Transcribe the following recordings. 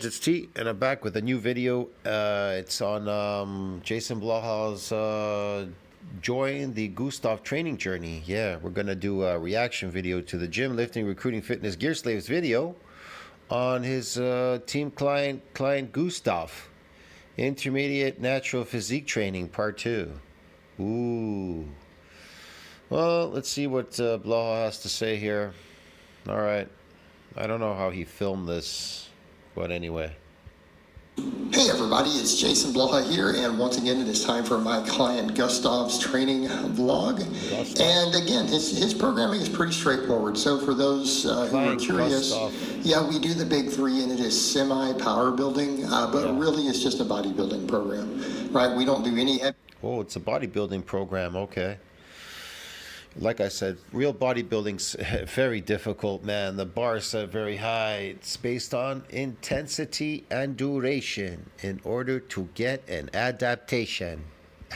It's T, and I'm back with a new video. It's on JasonBlaha's Join the Gustov Training Journey. Yeah, we're going to do a reaction video to the Gym Lifting Recruiting Fitness Gear Slaves video on his team client Gustov. Intermediate Natural Physique Training Part 2. Ooh. Well, let's see what Blaha has to say here. All right. I don't know how he filmed this. But anyway. Hey everybody, it's JasonBlaha here, and once again it is time for my client Gustov's training vlog. Gustov. And again, his programming is pretty straightforward. So for those who are curious, yeah, we do the big three, and it is semi-power building, but really it's just a bodybuilding program, right? We don't do any heavy. Oh, it's a bodybuilding program, okay. Like I said, real bodybuilding's very difficult, man. The bar is set very high. It's based on intensity and duration in order to get an adaptation.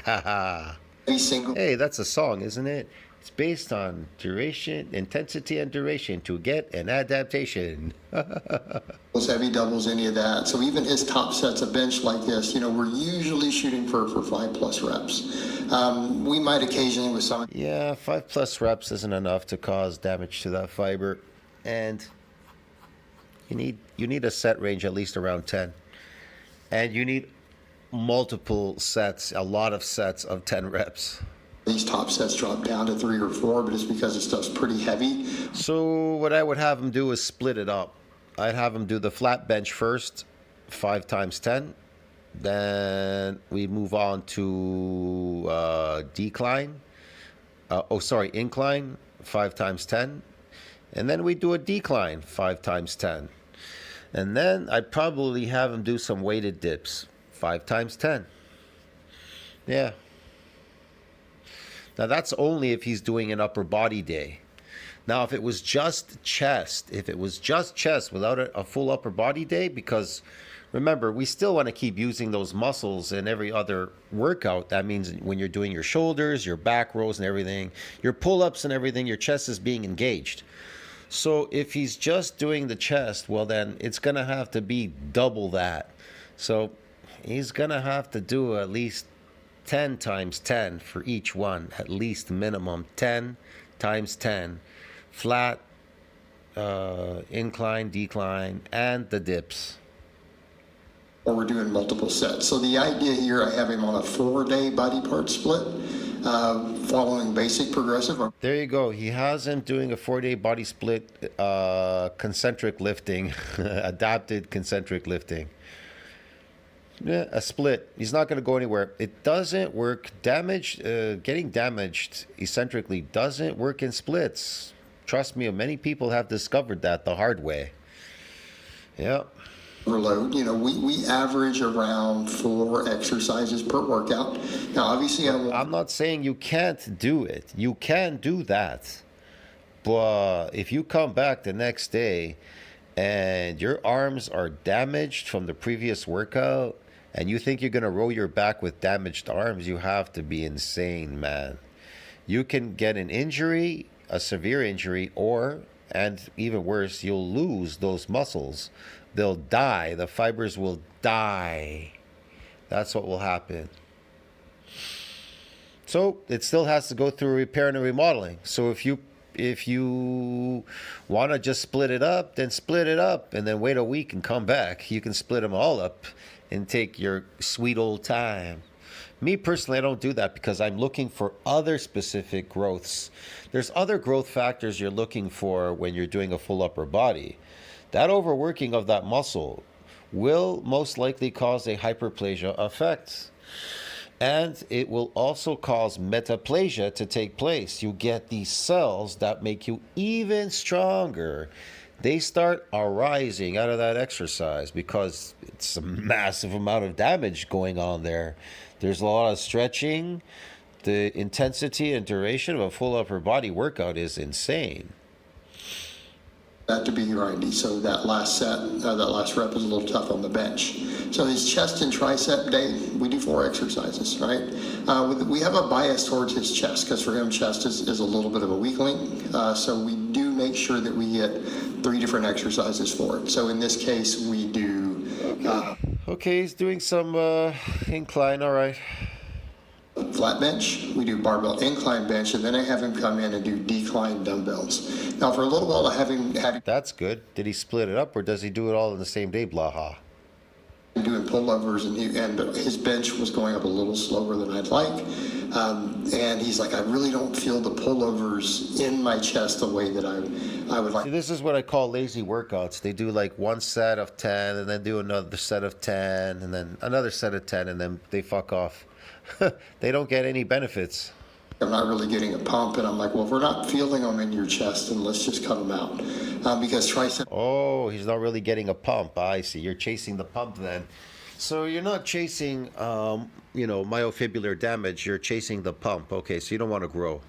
Haha. Hey, that's a song, isn't it? It's based on duration, intensity, and duration to get an adaptation. Those heavy doubles, any of that. So even his top sets of bench like this, you know, we're usually shooting for 5+ reps. We might occasionally with some. Yeah, 5+ reps isn't enough to cause damage to that fiber, and you need a set range at least around 10, and you need multiple sets, a lot of sets of 10 reps. These top sets drop down to 3 or 4, but it's because the stuff's pretty heavy. So what I would have him do is split it up. I'd have him do the flat bench first, 5 times 10. Then we move on to incline, 5 times 10. And then we do a decline, 5 times 10. And then I'd probably have him do some weighted dips, 5 times 10. Yeah. Now that's only if he's doing an upper body day. Now if it was just chest, without a full upper body day, because remember, we still want to keep using those muscles in every other workout. That means when you're doing your shoulders, your back rows and everything, your pull-ups and everything, your chest is being engaged. So if he's just doing the chest, well then it's going to have to be double that. So he's going to have to do at least 10 times 10 for each one, at least minimum 10 times 10, flat, incline, decline, and the dips. Or we're doing multiple sets. So the idea here, I have him on a 4-day body part split, following basic progressive. There you go. He has him doing a 4-day body split, concentric lifting, adapted concentric lifting. Yeah, a split. He's not going to go anywhere. It doesn't work. Getting damaged eccentrically doesn't work in splits. Trust me, many people have discovered that the hard way. Yeah. Overload. You know, we average around 4 exercises per workout. Now, obviously, I'm not saying you can't do it. You can do that. But if you come back the next day and your arms are damaged from the previous workout, and you think you're going to row your back with damaged arms, you have to be insane, man. You can get an injury, a severe injury, and even worse, you'll lose those muscles. They'll die. The fibers will die. That's what will happen. So it still has to go through repair and remodeling. So if you want to just split it up, then split it up and then wait a week and come back. You can split them all up and take your sweet old time. Me personally, I don't do that because I'm looking for other specific growths. There's other growth factors you're looking for when you're doing a full upper body. That overworking of that muscle will most likely cause a hyperplasia effect. And it will also cause metaplasia to take place. You get these cells that make you even stronger. They start arising out of that exercise because it's a massive amount of damage going on there. There's a lot of stretching. The intensity and duration of a full upper body workout is insane. That to be grindy, so that last set, that last rep is a little tough on the bench. So his chest and tricep day, we do 4 exercises, right? We have a bias towards his chest because for him, chest is a little bit of a weak link. So we do make sure that we get 3 different exercises for it. So in this case, we do Okay, he's doing some incline. All right. Flat bench, we do barbell incline bench, and then I have him come in and do decline dumbbells. Now, for a little while, I have him That's good. Did he split it up, or does he do it all in the same day, Blaha? doing pullovers, and his bench was going up a little slower than I'd like. And he's like, I really don't feel the pullovers in my chest the way that I would like. See, this is what I call lazy workouts. They do like one set of 10, and then do another set of 10, and then another set of 10, and then they fuck off. They don't get any benefits. I'm not really getting a pump, and I'm like, well, if we're not feeling them in your chest, then let's just cut them out. Because tricep. Oh, he's not really getting a pump. I see. You're chasing the pump then. So you're not chasing, myofibular damage. You're chasing the pump. Okay, so you don't want to grow.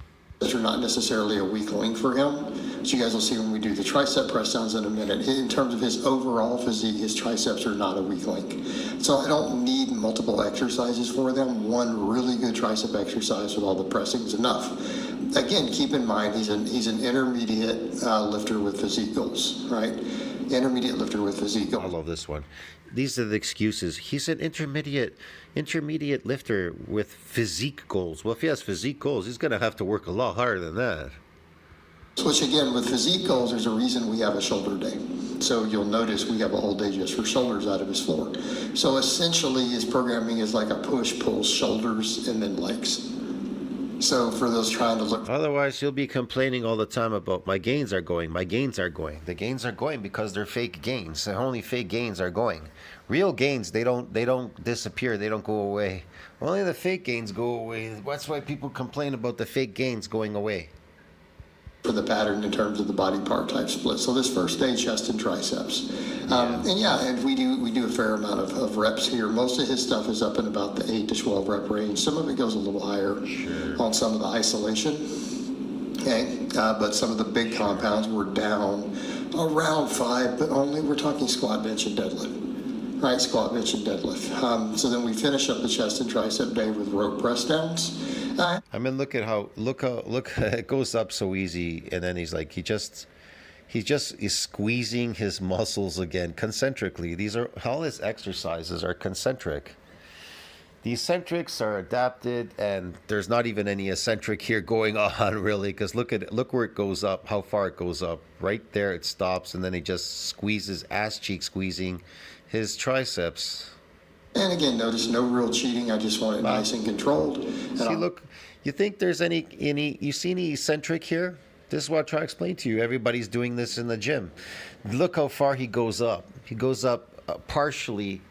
Are not necessarily a weak link for him. So you guys will see when we do the tricep press downs in a minute. In terms of his overall physique, his triceps are not a weak link. So I don't need multiple exercises for them. One really good tricep exercise with all the pressing is enough. Again, keep in mind he's an intermediate lifter with physique goals, right? Intermediate lifter with physique goals. I love this one. These are the excuses. He's an intermediate lifter with physique goals. Well, if he has physique goals, he's going to have to work a lot harder than that. Which again, with physique goals, there's a reason we have a shoulder day. So you'll notice we have a whole day just for shoulders out of his floor. So essentially his programming is like a push, pull, shoulders, and then legs. So for those trying to look. Otherwise, you'll be complaining all the time about my gains are going. The gains are going because they're fake gains. The only fake gains are going. Real gains, they don't disappear. They don't go away. Only the fake gains go away. That's why people complain about the fake gains going away. For the pattern in terms of the body part type split. So this first day, chest and triceps. And we do a fair amount of reps here. Most of his stuff is up in about the 8 to 12 rep range. Some of it goes a little higher on some of the isolation. Okay, but some of the big compounds were down around 5, but only we're talking squat, bench, and deadlift. Right, squat, bench, and deadlift. So then we finish up the chest and tricep day with rope press downs. I mean, look it goes up so easy, and then he's squeezing his muscles again concentrically. These are all his exercises are concentric. The eccentrics are adapted, and there's not even any eccentric here going on really, because look where it goes up, how far it goes up. Right there it stops, and then he just squeezes, ass cheek squeezing his triceps. And again, notice no real cheating. I just want it nice and controlled. And see, look, you think there's any you see any eccentric here? This is what I try to explain to you. Everybody's doing this in the gym. Look how far he goes up. He goes up partially,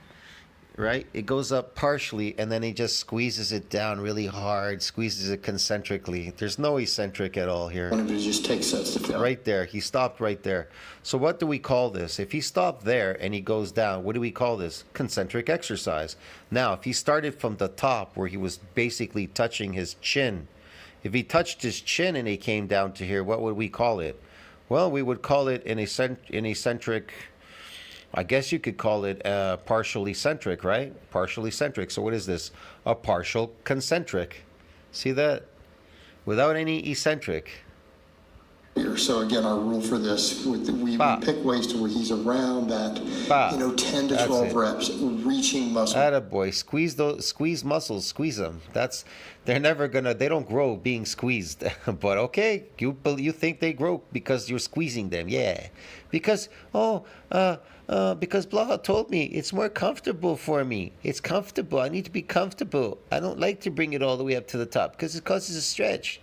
right? It goes up partially, and then he just squeezes it down really hard, squeezes it concentrically. There's no eccentric at all here. I wanted to just take sets to fill. Right there. He stopped right there. So what do we call this? If he stopped there and he goes down, what do we call this? Concentric exercise. Now, if he started from the top where he was basically touching his chin, if he touched his chin and he came down to here, what would we call it? Well, we would call it an eccentric. I guess you could call it partial eccentric, right? Partial eccentric. So what is this? A partial concentric. See that? Without any eccentric. So again, our rule for this, we pick ways to where he's around that, 10 to 12 reps, reaching muscle. Attaboy. Squeeze muscles, squeeze them. They don't grow being squeezed. But okay, you think they grow because you're squeezing them, yeah. Because Blaha told me it's more comfortable for me. It's comfortable. I need to be comfortable. I don't like to bring it all the way up to the top because it causes a stretch.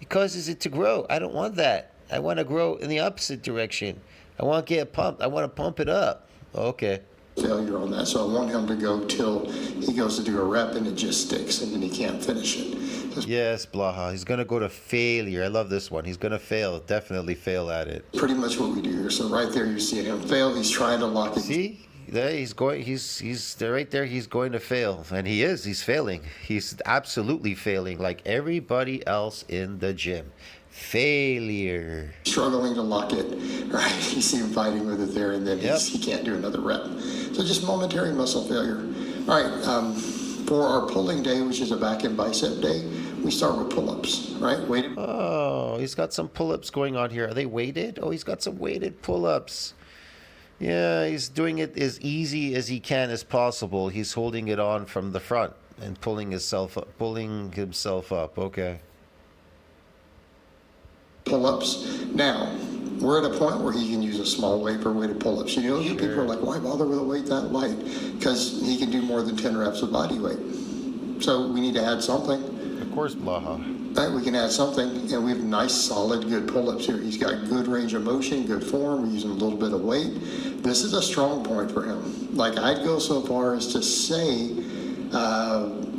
It causes it to grow. I don't want that. I want to grow in the opposite direction. I want to get pumped. I want to pump it up. Okay. Failure on that. So I want him to go till he goes to do a rep and it just sticks and then he can't finish it. Yes, Blaha. He's going to go to failure. I love this one. He's going to fail. Definitely fail at it. Pretty much what we do here. So right there you see him fail. He's trying to lock it. See? There he's going. He's there right there. He's going to fail, and he is. He's failing. He's absolutely failing, like everybody else in the gym. Failure. Struggling to lock it. Right. You see him fighting with it there, and then he can't do another rep. So just momentary muscle failure. All right. For our pulling day, which is a back and bicep day, we start with pull-ups. Right. Weighted. Oh, he's got some pull-ups going on here. Are they weighted? Oh, he's got some weighted pull-ups. Yeah, he's doing it as easy as he can as possible. He's holding it on from the front and pulling himself up. Okay. Pull-ups. Now, we're at a point where he can use a small weight for weighted pull-ups. You know, people are like, why bother with a weight that light? Because he can do more than 10 reps of body weight. So we need to add something. Of course, Blaha. Right, we can add something, and we have nice, solid, good pull-ups here. He's got good range of motion, good form. We're using a little bit of weight. This is a strong point for him. Like, I'd go so far as to say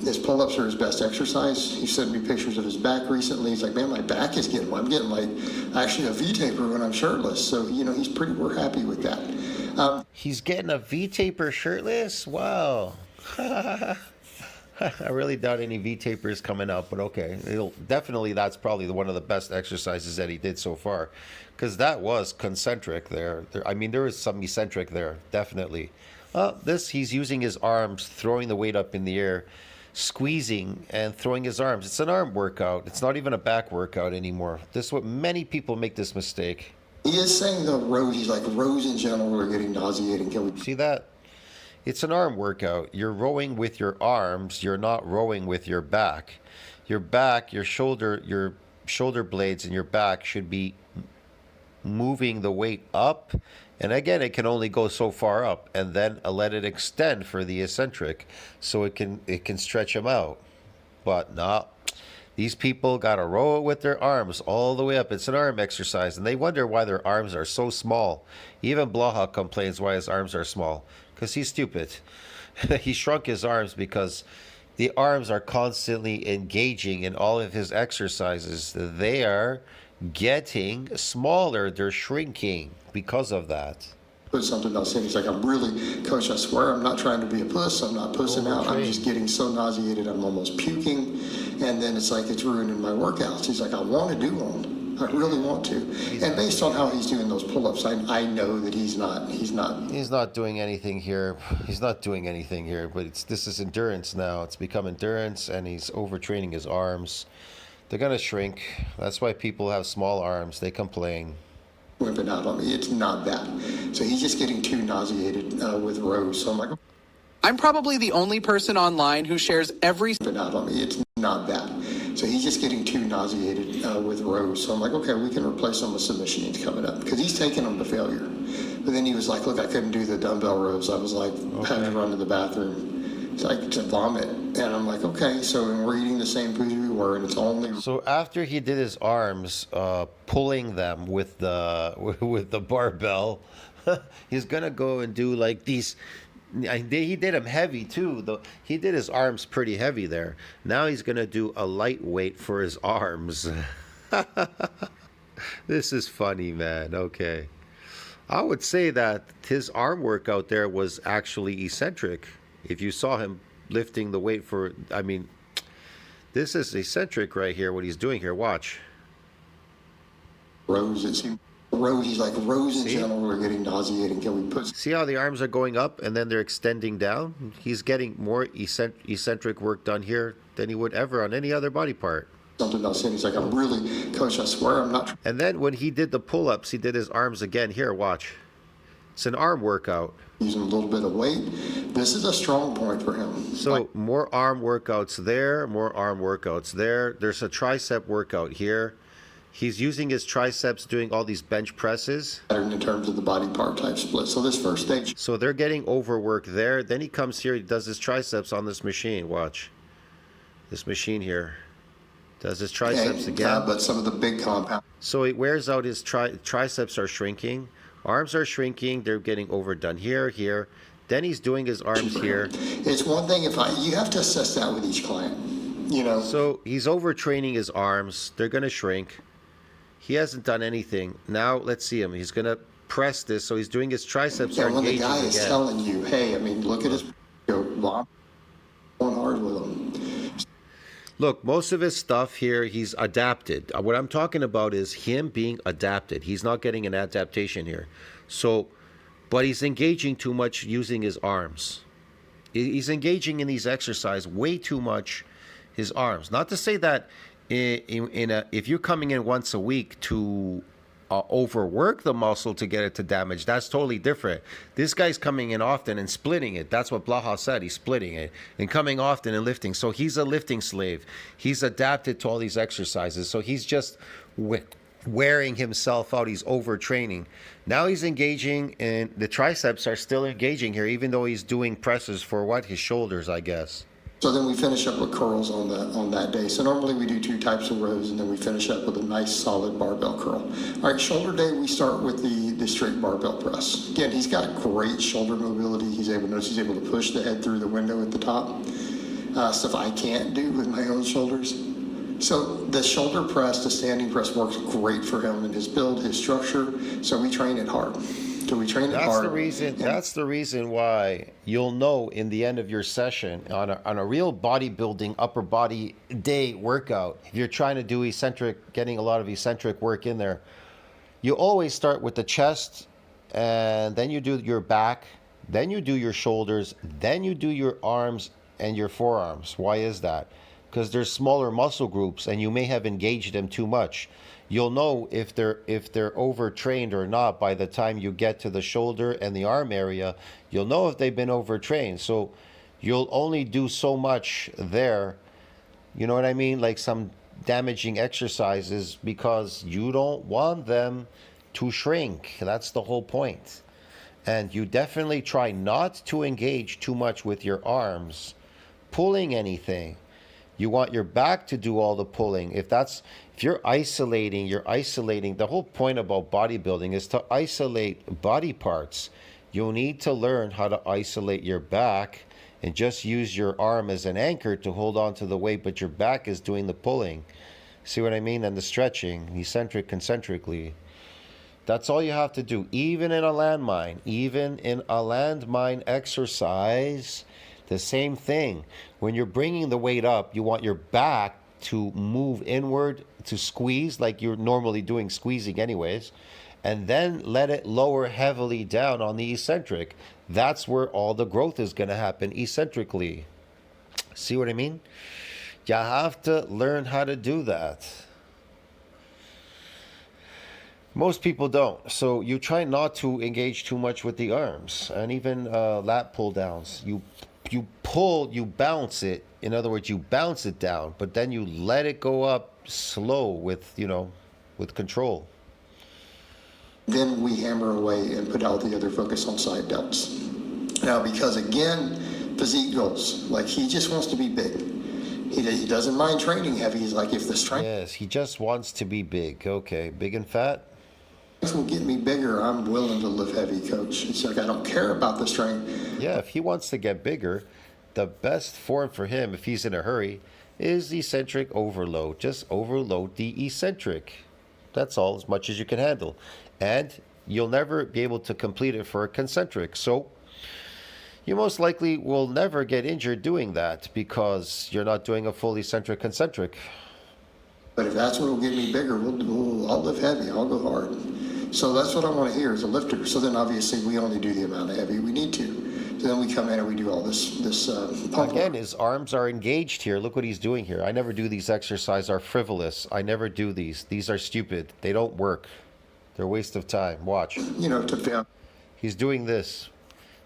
his pull-ups are his best exercise. He sent me pictures of his back recently. He's like, man, my back is I'm getting like actually a V-taper when I'm shirtless. So, you know, we're happy with that. He's getting a V-taper shirtless? Wow. I really doubt any V-tapers coming up, but okay. That's probably one of the best exercises that he did so far, because that was concentric there. I mean, there was some eccentric there, definitely. He's using his arms, throwing the weight up in the air, squeezing and throwing his arms. It's an arm workout. It's not even a back workout anymore. This is what many people make this mistake. He is saying the rows, he's like, rows in general are getting nauseating. Can we see that? It's an arm workout. You're rowing with your arms. You're not rowing with your back. Your back, your shoulder blades and your back should be moving the weight up. And again, it can only go so far up, and then let it extend for the eccentric so it can stretch them out. But no, these people got to row it with their arms all the way up. It's an arm exercise, and they wonder why their arms are so small. Even Blaha complains why his arms are small, because he's stupid. He shrunk his arms because the arms are constantly engaging in all of his exercises. They are getting smaller. They're shrinking because of that. Put something else in. He's like, Coach, I swear I'm not trying to be a puss. I'm not pussing out. I'm just getting so nauseated. I'm almost puking. And then it's like, it's ruining my workouts. He's like, I want to do one. I really want to. And based on how he's doing those pull-ups, I know that he's not doing anything here. He's not doing anything here, but this is endurance now. It's become endurance, and he's overtraining his arms. They're going to shrink. That's why people have small arms. They complain. Whipping out on me. It's not that. So he's just getting too nauseated with rows. So I'm like, I'm probably the only person online who shares every... Whipping out on me. It's not that. So he's just getting too nauseated with rows. So I'm like, okay, we can replace them with some machines coming up, because he's taking them to failure. But then he was like, look, I couldn't do the dumbbell rows. I was like, had to run to the bathroom. It's like to vomit. And I'm like, okay, so we're eating the same food we were, and it's only... So after he did his arms, pulling them with the barbell, he's going to go and do like these... He did them heavy too. He did his arms pretty heavy there. Now he's going to do a lightweight for his arms. This is funny, man. Okay. I would say that his arm workout there was actually eccentric. If you saw him lifting the weight this is eccentric right here, what he's doing here. Watch. Rows, it seems. He's like, rows in general are getting nauseating. Can we put... See how the arms are going up and then they're extending down? He's getting more eccentric work done here than he would ever on any other body part. Something else in. He's like, Coach, I swear I'm not... And then when he did the pull-ups, he did his arms again. Here, watch. It's an arm workout. Using a little bit of weight. This is a strong point for him. So more arm workouts there, more arm workouts there. There's a tricep workout here. He's using his triceps doing all these bench presses. In terms of the body part type split. So this first stage. So they're getting overworked there. Then he comes here, he does his triceps on this machine. Watch. This machine here. Does his triceps again. But some of the big compound. So he wears out his triceps are shrinking. Arms are shrinking. They're getting overdone here. Then he's doing his arms here. It's one thing you have to assess that with each client, you know. So he's overtraining his arms. They're going to shrink. He hasn't done anything. Now let's see him. He's going to press this. So he's doing his triceps. Yeah, when the guy is telling you, hey, look at his going hard with him. Look, most of his stuff here, he's adapted. What I'm talking about is him being adapted. He's not getting an adaptation here. So, but he's engaging too much using his arms. He's engaging in these exercises way too much, his arms. Not to say that if you're coming in once a week to overwork the muscle to get it to damage. That's totally different. This guy's coming in often and splitting it. That's what Blaha said. He's splitting it and coming often and lifting. So he's a lifting slave. He's adapted to all these exercises. So he's just wearing himself out. He's overtraining. Now he's engaging, and the triceps are still engaging here, even though he's doing presses for what? His shoulders, I guess. So then we finish up with curls on that day. So normally we do 2 types of rows, and then we finish up with a nice solid barbell curl. All right, shoulder day, we start with the straight barbell press. Again, he's got great shoulder mobility. He's able to push the head through the window at the top. Stuff I can't do with my own shoulders. So the shoulder press, the standing press works great for him and his build, his structure. So we train it hard. That's the reason why you'll know in the end of your session on a real bodybuilding upper body day workout. If you're trying to do getting a lot of eccentric work in there, you always start with the chest, and then you do your back, then you do your shoulders, then you do your arms and your forearms. Why is that? Because there's smaller muscle groups, and you may have engaged them too much. You'll know if they're overtrained or not by the time you get to the shoulder and the arm area. You'll know if they've been overtrained. So you'll only do so much there. You know what I mean? Like some damaging exercises, because you don't want them to shrink. That's the whole point. And you definitely try not to engage too much with your arms, pulling anything. You want your back to do all the pulling. If you're isolating. The whole point about bodybuilding is to isolate body parts. You'll need to learn how to isolate your back and just use your arm as an anchor to hold on to the weight, but your back is doing the pulling. See what I mean? And the stretching, eccentric, concentrically. That's all you have to do. Even in a landmine exercise, the same thing. When you're bringing the weight up, you want your back to move inward, to squeeze like you're normally doing squeezing anyways, and then let it lower heavily down on the eccentric. That's where all the growth is going to happen eccentrically. See what I mean? You have to learn how to do that. Most people don't. So you try not to engage too much with the arms, and even lat pull downs. You pull, you bounce it. In other words, you bounce it down, but then you let it go up slow with control. Then we hammer away and put all the other focus on side delts. Now, because again, physique goals, like he just wants to be big. He doesn't mind training heavy. He's like, if the strength... Yes, he just wants to be big. Okay, big and fat? will get me bigger, I'm willing to lift heavy, coach. It's like I don't care about the strength. Yeah, if he wants to get bigger, the best form for him, if he's in a hurry, is eccentric overload. Just overload the eccentric. That's all, as much as you can handle. And you'll never be able to complete it for a concentric. So you most likely will never get injured doing that because you're not doing a full eccentric concentric. But if that's what will get me bigger, I'll lift heavy. I'll go hard. So that's what I want to hear as a lifter. So then obviously we only do the amount of heavy we need to. So then we come in and we do all this pump. Again, his arms are engaged here. Look what he's doing here. I never do these exercises. Are frivolous. I never do these. These are stupid. They don't work. They're a waste of time. Watch. To film. He's doing this.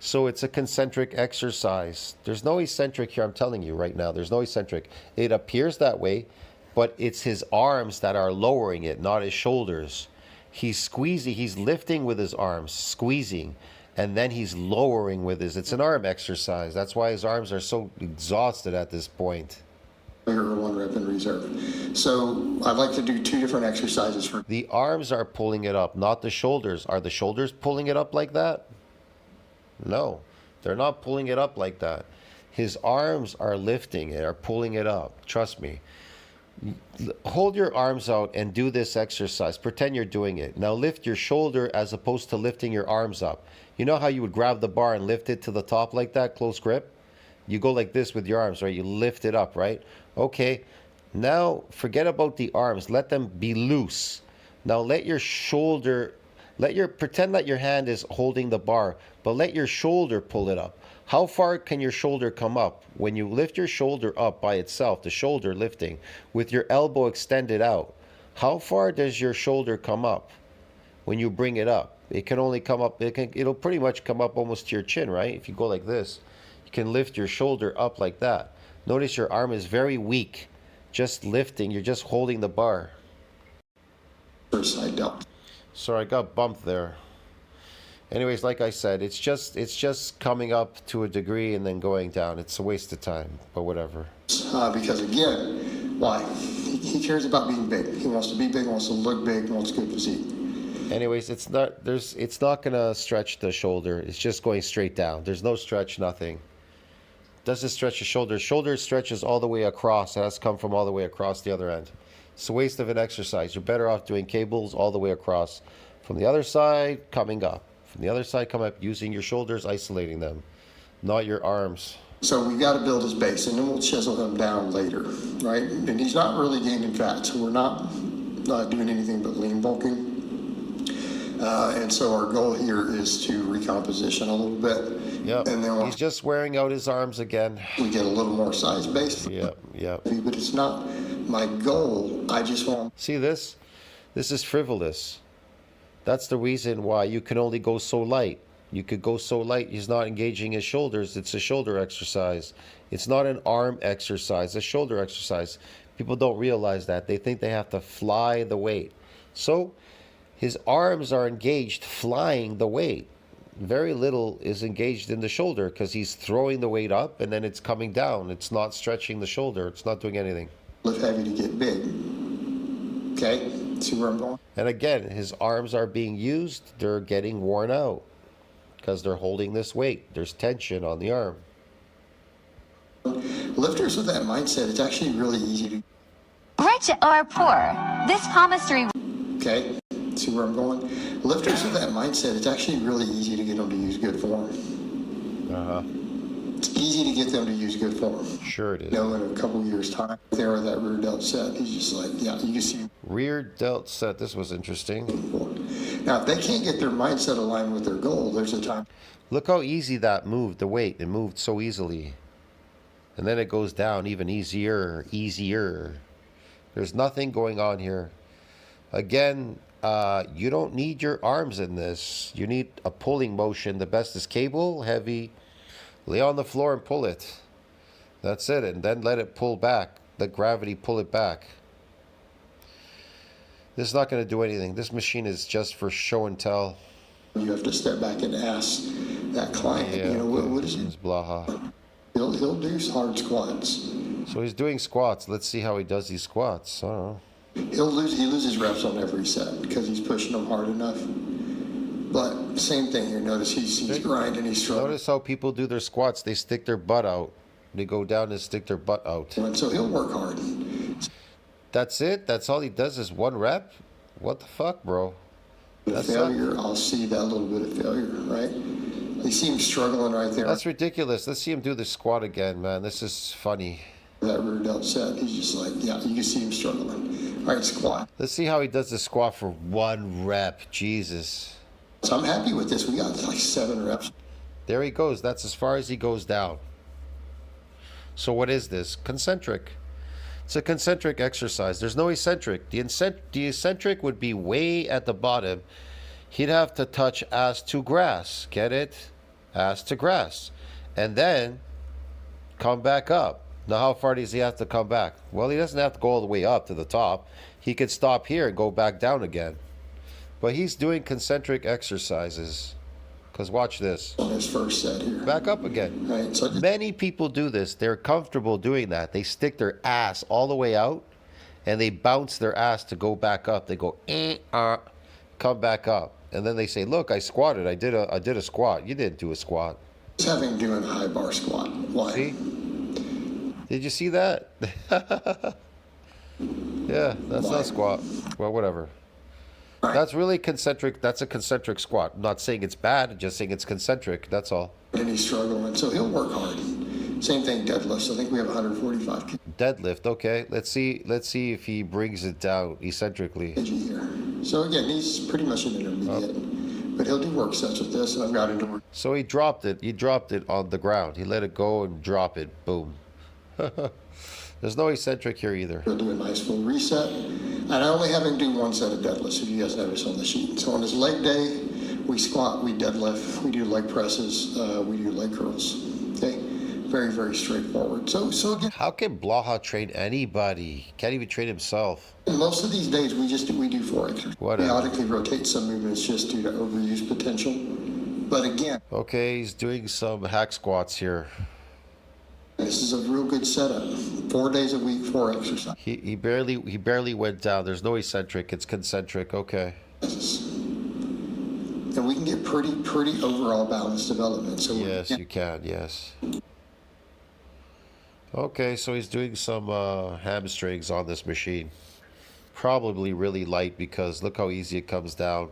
So it's a concentric exercise. There's no eccentric here. I'm telling you right now. There's no eccentric. It appears that way, but it's his arms that are lowering it, not his shoulders. He's squeezing. He's lifting with his arms, squeezing, and then he's lowering with his. It's an arm exercise. That's why his arms are so exhausted at this point. Or 1 rep in reserve. So I'd like to do 2 different exercises for. The arms are pulling it up, not the shoulders. Are the shoulders pulling it up like that? No, they're not pulling it up like that. His arms are lifting it, are pulling it up. Trust me. Hold your arms out and do this exercise. Pretend you're doing it. Now lift your shoulder as opposed to lifting your arms up. You know how you would grab the bar and lift it to the top like that, close grip? You go like this with your arms, right? You lift it up, right? Okay. Now forget about the arms. Let them be loose. Now let your shoulder, pretend that your hand is holding the bar, but let your shoulder pull it up. How far can your shoulder come up? When you lift your shoulder up by itself, the shoulder lifting, with your elbow extended out, how far does your shoulder come up? when you bring it up. It can only come up, it'll pretty much come up almost to your chin, right? If you go like this, you can lift your shoulder up like that. Notice your arm is very weak. Just lifting, you're just holding the bar. First side delt. Sorry, I got bumped there. Anyways, like I said, it's just coming up to a degree and then going down. It's a waste of time, but whatever. Because again, why? He cares about being big. He wants to be big, wants to look big, wants good physique. Anyways, it's not gonna stretch the shoulder. It's just going straight down. There's no stretch, nothing. Doesn't stretch the shoulder. Shoulder stretches all the way across. It has to come from all the way across the other end. It's a waste of an exercise. You're better off doing cables all the way across. From the other side, coming up. From the other side, come up, using your shoulders, isolating them, not your arms. So we got to build his base, and then we'll chisel him down later, right? And he's not really gaining fat, so we're not doing anything but lean bulking. And so our goal here is to recomposition a little bit. Yep. And then he's just wearing out his arms again. We get a little more size base. Yep, yep. But it's not my goal. I just want. See this? This is frivolous. That's the reason why you can only go so light. You could go so light. He's not engaging his shoulders. It's a shoulder exercise. It's not an arm exercise, a shoulder exercise. People don't realize that. They think they have to fly the weight. So his arms are engaged flying the weight. Very little is engaged in the shoulder because he's throwing the weight up and then it's coming down. It's not stretching the shoulder. It's not doing anything. Lift heavy to get big. Okay? See where I'm going? And again, his arms are being used. They're getting worn out because they're holding this weight. There's tension on the arm. Lifters with that mindset, it's actually really easy to. Rich or poor, this palmistry. Okay? See where I'm going? Lifters with that mindset, it's actually really easy to get them to use good form. Uh-huh. It's easy to get them to use good form. Sure it is. You know, in a couple years' time, there with that rear delt set, he's just like, yeah, you can see. Rear delt set. This was interesting. Now, if they can't get their mindset aligned with their goal, there's a time. Look how easy that moved, the weight. It moved so easily. And then it goes down even easier. There's nothing going on here. Again, you don't need your arms in this. You need a pulling motion. The best is cable, heavy. Lay on the floor and pull it. That's it. And then let it pull back. Let gravity pull it back. This is not going to do anything. This machine is just for show and tell. You have to step back and ask that client, Yeah, you know, what is it? It's Blaha. He'll do hard squats. So he's doing squats. Let's see how he does these squats. I don't know. He loses reps on every set because he's pushing them hard enough. But same thing here. Notice he's grinding, he's struggling. Notice how people do their squats. They stick their butt out. They go down and stick their butt out. And so he'll work hard. That's it? That's all he does is one rep? What the fuck, bro? That's failure, I'll see that little bit of failure, right? You see him struggling right there. That's ridiculous. Let's see him do the squat again, man. This is funny. That rear delt set, he's just like, yeah, you can see him struggling. All right, squat. Let's see how he does the squat for one rep. Jesus. So I'm happy with this. We got like 7 reps. There he goes. That's as far as he goes down. So what is this? Concentric. It's a concentric exercise. There's no eccentric. The eccentric would be way at the bottom. He'd have to touch ass to grass. Get it? Ass to grass. And then come back up. Now, how far does he have to come back? Well, he doesn't have to go all the way up to the top. He could stop here and go back down again. But he's doing concentric exercises. Because watch this. On his first set here. Back up again. Right, so Many people do this. They're comfortable doing that. They stick their ass all the way out and they bounce their ass to go back up. They go, come back up. And then they say, look, I squatted. I did a squat. You didn't do a squat. he's having doing a high bar squat. Why? See? Did you see that? Yeah, that's not a squat. Well, whatever. Right. That's really concentric. That's a concentric squat. I'm not saying it's bad, just saying it's concentric. That's all. And he's struggling, so he'll work hard. Same thing, deadlifts. I think we have 145 Deadlift, okay. Let's see if he brings it down eccentrically. kg here. So again, he's pretty much an intermediate, but he'll do work sets with this, and I've got him to work. So he dropped it. He dropped it on the ground. He let it go and drop it. Boom. There's no eccentric here either. He'll do a nice full reset. And I only have him do one set of deadlifts, if you guys notice on the sheet. So on his leg day, we squat, we deadlift, we do leg presses, we do leg curls. Okay, very, very straightforward. So again, How can Blaha train anybody? Can't even train himself. most of these days we do 4 exercises. Whatever. Periodically rotate some movements just due to overuse potential. But again, Okay, he's doing some hack squats here. this is a real good setup. 4 days a week, 4 exercises. He barely went down. There's no eccentric. It's concentric. Okay. And we can get pretty overall balanced development. So Yes, you can. Yes. Okay, so he's doing some hamstrings on this machine. Probably really light because look how easy it comes down.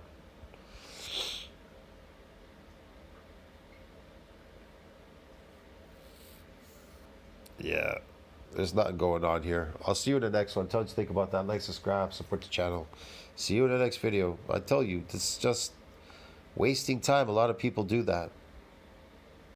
Yeah, there's nothing going on here. I'll see you in the next one. Tell us what you think about that. Like, subscribe, support the channel. See you in the next video. I tell you, this is just wasting time. A lot of people do that.